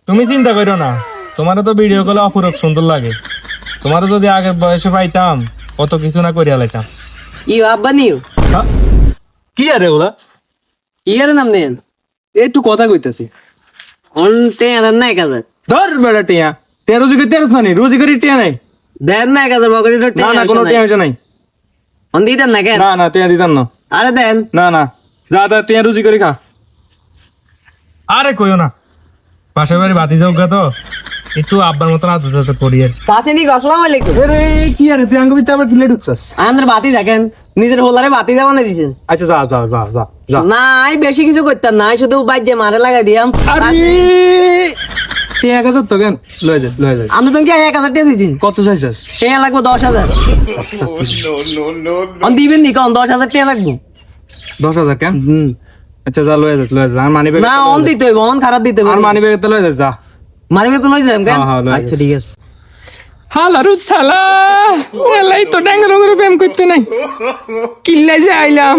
তুমি চিন্তা করো না, তোমার তো ভিডিও কলে অপরূপ সুন্দর লাগে। তোমার যদি আগের বয়সে পাইতাম কত কিছু না করিয়া লাইতাম। ইউ আব্বা নিউ হ্যাঁ? কি আরে ওরা ইয়ার নাম নেন একটু কথা কইতেছি। অনতে আনার না 1000 ধর বেড়া টিয়া, তে রোজি করতে পারছ না নি? রোজি করি টিয়া নাই। দেন না 1000 মগরি তো না না কোনো টিয়া হইছে নাই। অন দিতেন না কেন? না না টিয়া দিতাম না। আরে দেন না না যা তা টিয়া রুজি করে খাস। আরে কইও না, পাশের বাড়ি বাতি যাও তো, একটু আব্বার মতন আদর করি আর। পাশেনি আসসালামু আলাইকুম। আরে কি আরে তুই আঙ্গুবি চাপা ছিলে ঢুকছস। আন্দ্র বাতি দেখেন নিজের হোলারে বাতি দেওয়া না দিছেন। আচ্ছা যা যা যা যা যা। না আই বেশি কিছু করতাম না, শুধু বাজ্যে মারে লাগাই দিয়াম। আরে সে 1000 তো কেন লয়ে যাস লয়ে যাস। আমি তুমি কি 1000 টাকা দিছি? কত চাইছস? সে লাগবে 10000। অন দিবেন নি কোন 10000 টাকা লাগবে? 10,000 কেন? আচ্ছা যা লয়ে যাস লয়ে যাস। আর মানি ব্যাগ না অন দিতে হইব, অন খারাপ দিতে আর হইব। মানি ব্যাগ তো লয়ে যাস যা। মারি তো লই যাম কেন? হ্যাঁ, হ্যাঁ, লই আচ্ছা যাস। ঠিক আছে। হালারু ছালা এলাই তো ড্যাঙ্গর প্রেম করতে নাই, কিল্লাই যে আইলাম।